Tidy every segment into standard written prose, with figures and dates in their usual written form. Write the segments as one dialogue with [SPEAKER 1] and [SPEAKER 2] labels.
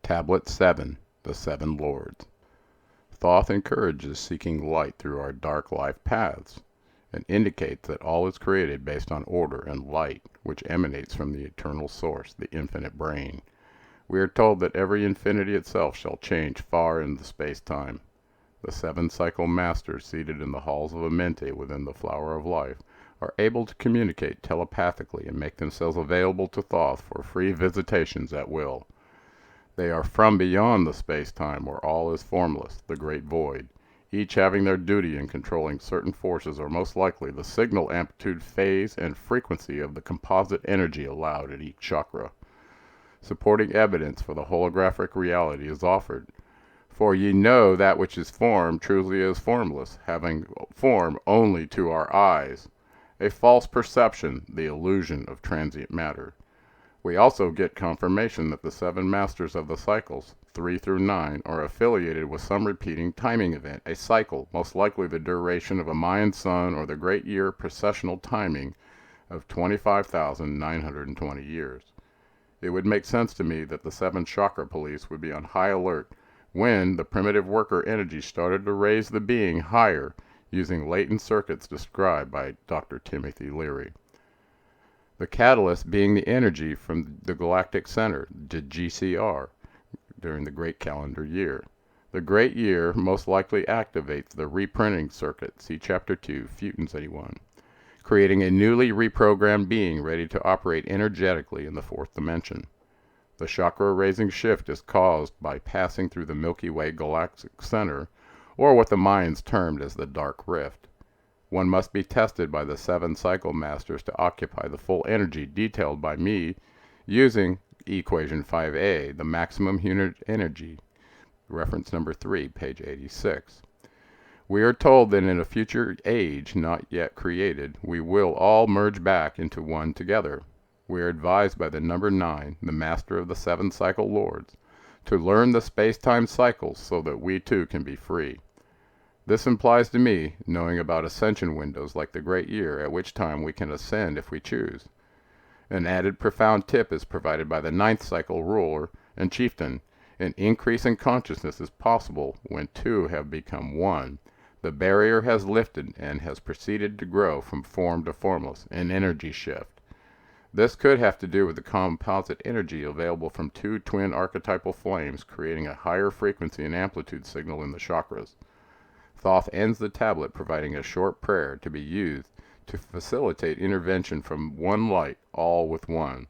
[SPEAKER 1] Tablet 7, The Seven Lords. Thoth encourages seeking light through our dark life paths, and indicates that all is created based on order and light, which emanates from the eternal source, the infinite brain. We are told that every infinity itself shall change far in the space-time. The seven cycle masters seated in the halls of Amente within the flower of life are able to communicate telepathically and make themselves available to Thoth for free visitations at will. They are from beyond the space-time where all is formless, the great void, each having their duty in controlling certain forces or most likely the signal amplitude, phase, and frequency of the composite energy allowed at each chakra. Supporting evidence for the holographic reality is offered. For ye know that which is formed truly is formless, having form only to our eyes, a false perception, the illusion of transient matter. We also get confirmation that the seven masters of the cycles, 3 through 9, are affiliated with some repeating timing event, a cycle, most likely the duration of a Mayan sun or the great year precessional timing of 25,920 years. It would make sense to me that the seven chakra police would be on high alert when the primitive worker energy started to raise the being higher using latent circuits described by Dr. Timothy Leary. The catalyst being the energy from the galactic center, the GCR, during the Great Calendar Year. The Great Year most likely activates the reprinting circuit, see Chapter 2, Futons 81, creating a newly reprogrammed being ready to operate energetically in the fourth dimension. The chakra-raising shift is caused by passing through the Milky Way galactic center, or what the Mayans termed as the Dark Rift. One must be tested by the seven cycle masters to occupy the full energy detailed by me using equation 5a, the maximum unit energy, reference number 3, page 86. We are told that in a future age not yet created, we will all merge back into one together. We are advised by the number 9, the master of the seven cycle lords, to learn the space-time cycles so that we too can be free. This implies to me knowing about ascension windows like the Great Year, at which time we can ascend if we choose. An added profound tip is provided by the 9th cycle ruler and chieftain. An increase in consciousness is possible when two have become one. The barrier has lifted and has proceeded to grow from form to formless, an energy shift. This could have to do with the composite energy available from two twin archetypal flames, creating a higher frequency and amplitude signal in the chakras. Thoth ends the tablet providing a short prayer to be used to facilitate intervention from one light, all with one.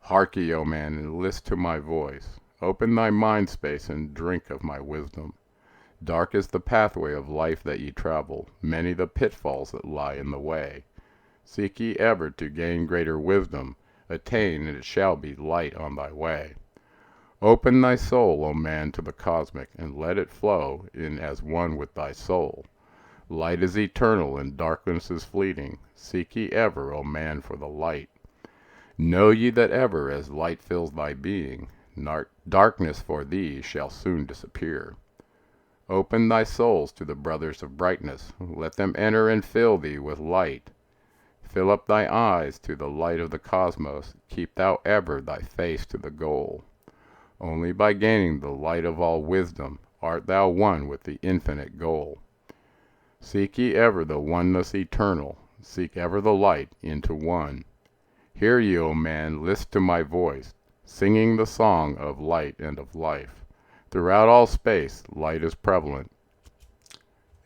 [SPEAKER 1] Harkye, O man, and list to my voice. Open thy mind space and drink of my wisdom. Dark is the pathway of life that ye travel, many the pitfalls that lie in the way. Seek ye ever to gain greater wisdom, attain and it shall be light on thy way. Open thy soul, O man, to the cosmic, and let it flow in as one with thy soul. Light is eternal and darkness is fleeting. Seek ye ever, O man, for the light. Know ye that ever as light fills thy being, darkness for thee shall soon disappear. Open thy souls to the brothers of brightness. Let them enter and fill thee with light. Fill up thy eyes to the light of the cosmos. Keep thou ever thy face to the goal. Only by gaining the light of all wisdom art thou one with the infinite goal. Seek ye ever the oneness eternal. Seek ever the light into one. Hear ye, O man, list to my voice, singing the song of light and of life. Throughout all space light is prevalent,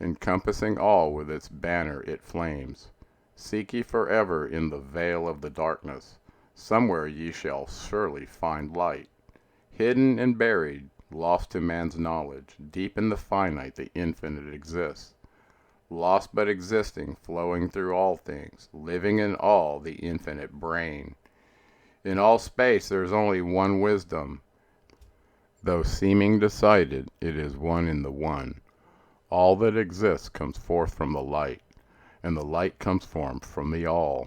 [SPEAKER 1] encompassing all with its banner it flames. Seek ye forever in the veil of the darkness. Somewhere ye shall surely find light. Hidden and buried, lost to man's knowledge, deep in the finite the infinite exists. Lost but existing, flowing through all things, living in all the infinite brain. In all space there is only one wisdom. Though seeming decided, it is one in the one. All that exists comes forth from the light, and the light comes forth from the all.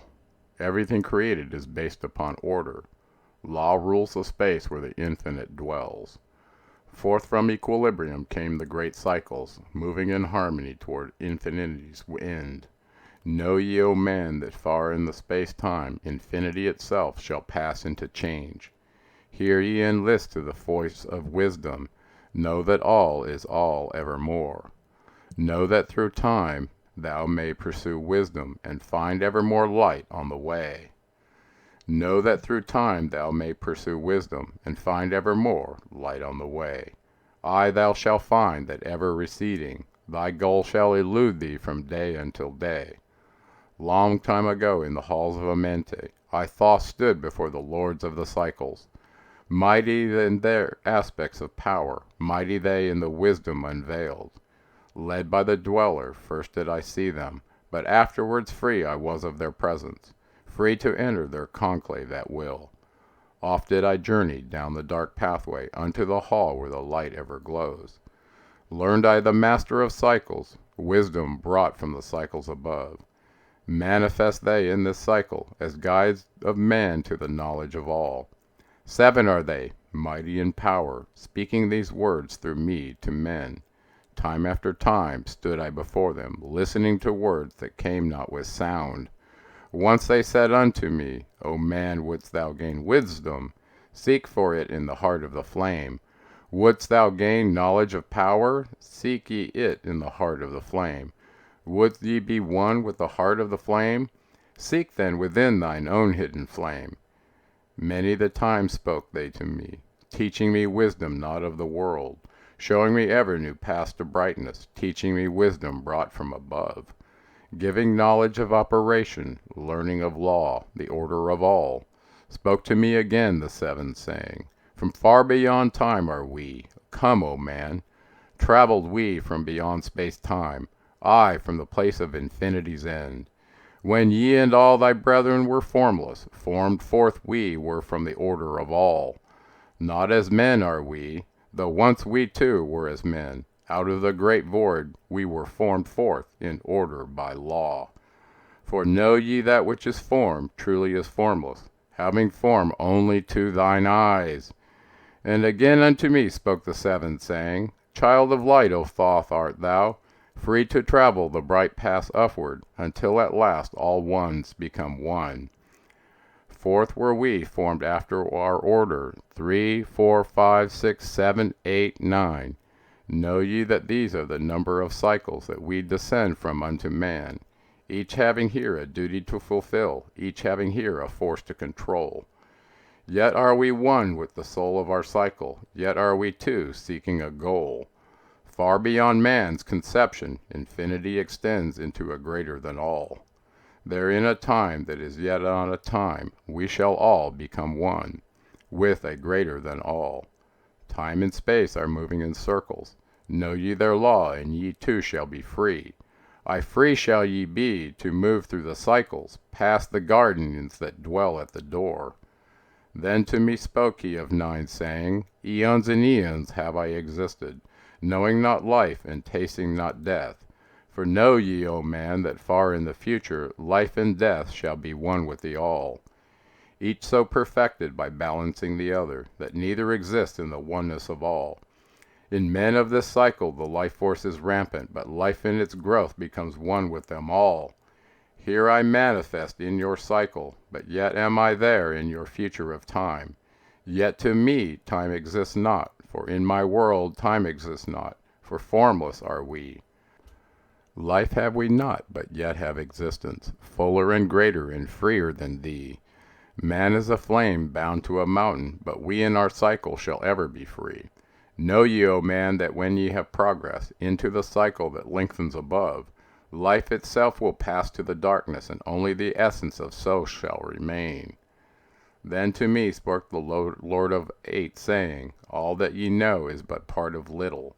[SPEAKER 1] Everything created is based upon order. Law rules the space where the infinite dwells. Forth from equilibrium came the great cycles, moving in harmony toward infinity's end. Know ye, O man, that far in the space-time, infinity itself shall pass into change. Hear ye and list to the voice of wisdom. Know that all is all evermore. Know that through time thou may pursue wisdom, and find evermore light on the way. Know that through time thou may pursue wisdom, and find evermore light on the way. Aye, thou shalt find that ever receding, thy goal shall elude thee from day until day. Long time ago in the halls of Amente, Thoth stood before the lords of the cycles. Mighty in their aspects of power, mighty they in the wisdom unveiled. Led by the dweller, first did I see them, but afterwards free I was of their presence, free to enter their conclave at will. Oft did I journey down the dark pathway unto the hall where the light ever glows. Learned I the master of cycles, wisdom brought from the cycles above. Manifest they in this cycle, as guides of man to the knowledge of all. 7 are they, mighty in power, speaking these words through me to men. Time after time stood I before them, listening to words that came not with sound. Once they said unto me, O man, wouldst thou gain wisdom? Seek for it in the heart of the flame. Wouldst thou gain knowledge of power? Seek ye it in the heart of the flame. Would ye be one with the heart of the flame? Seek then within thine own hidden flame. Many the time spoke they to me, teaching me wisdom not of the world, showing me ever new paths to brightness, teaching me wisdom brought from above, giving knowledge of operation, learning of law, the order of all. Spoke to me again the 7, saying, From far beyond time are we, come, O man. Traveled we from beyond space-time, aye, from the place of infinity's end. When ye and all thy brethren were formless, formed forth we were from the order of all. Not as men are we, though once we too were as men. Out of the great void we were formed forth in order by law. For know ye that which is formed truly is formless, having form only to thine eyes. And again unto me spoke the 7, saying, Child of light, O Thoth art thou, free to travel the bright paths upward, until at last all ones become one. 4th were we, formed after our order, 3, 4, 5, 6, 7, 8, 9. Know ye that these are the number of cycles that we descend from unto man, each having here a duty to fulfill, each having here a force to control. Yet are we one with the soul of our cycle, yet are we two seeking a goal. Far beyond man's conception, infinity extends into a greater than all. There in a time that is yet on a time, we shall all become one, with a greater than all. Time and space are moving in circles. Know ye their law, and ye too shall be free. Aye, free shall ye be to move through the cycles, past the guardians that dwell at the door. Then to me spoke he of 9, saying, Eons and eons have I existed, knowing not life and tasting not death. For know ye, O man, that far in the future life and death shall be one with the all, each so perfected by balancing the other, that neither exists in the oneness of all. In men of this cycle the life force is rampant, but life in its growth becomes one with them all. Here I manifest in your cycle, but yet am I there in your future of time. Yet to me time exists not, for in my world time exists not, for formless are we. Life have we not, but yet have existence, fuller and greater and freer than thee. Man is a flame bound to a mountain, but we in our cycle shall ever be free. Know ye, O man, that when ye have progressed into the cycle that lengthens above, life itself will pass to the darkness, and only the essence of so shall remain. Then to me spoke the Lord of 8, saying, All that ye know is but part of little.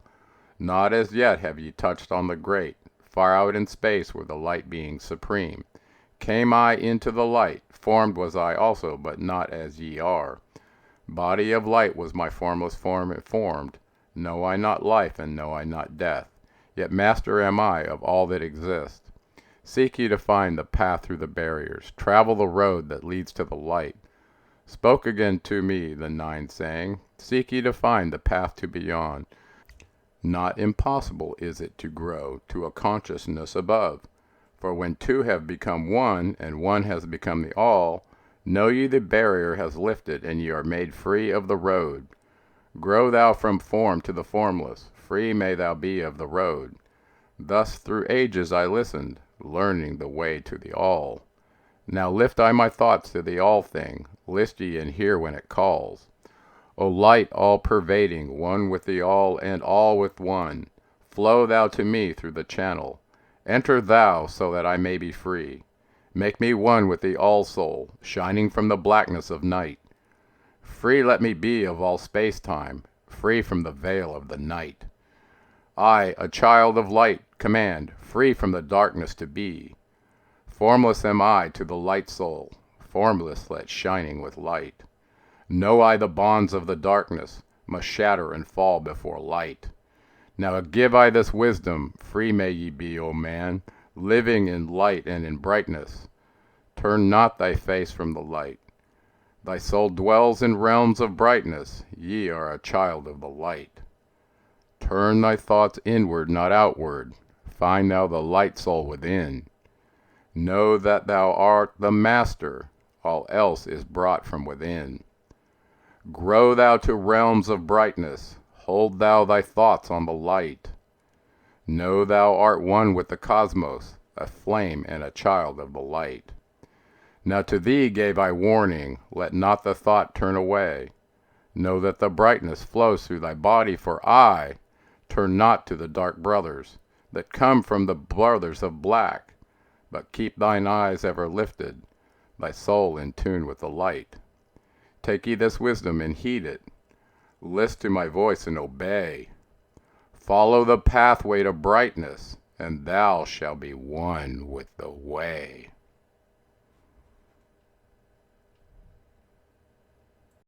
[SPEAKER 1] Not as yet have ye touched on the great. Far out in space were the light beings supreme. Came I into the light, formed was I also, but not as ye are. Body of light was my formless form formed. Know I not life, and know I not death. Yet master am I of all that exists. Seek ye to find the path through the barriers. Travel the road that leads to the light. Spoke again to me the 9, saying, Seek ye to find the path to beyond. Not impossible is it to grow to a consciousness above. For when two have become one, and one has become the all, Know ye the barrier has lifted, and ye are made free of the road. Grow thou from form to the formless, free may thou be of the road. Thus through ages I listened, learning the way to the all. Now lift I my thoughts to the all thing, list ye and hear when it calls. O light all-pervading, one with the all and all with one, flow thou to me through the channel. Enter thou so that I may be free. Make me one with the all-soul, shining from the blackness of night. Free let me be of all space-time, free from the veil of the night. I, a child of light, command, free from the darkness to be. Formless am I to the light soul, formless yet shining with light. Know I the bonds of the darkness must shatter and fall before light. Now give I this wisdom, free may ye be, O man, living in light and in brightness. Turn not thy face from the light. Thy soul dwells in realms of brightness, ye are a child of the light. Turn thy thoughts inward, not outward, find thou the light soul within. Know that thou art the master, all else is brought from within. Grow thou to realms of brightness, hold thou thy thoughts on the light. Know thou art one with the cosmos, a flame and a child of the light. Now to thee gave I warning, let not the thought turn away. Know that the brightness flows through thy body, for I turn not to the dark brothers, that come from the brothers of black, but keep thine eyes ever lifted, thy soul in tune with the light. Take ye this wisdom and heed it, list to my voice and obey. Follow the pathway to brightness, and thou shalt be one with the way.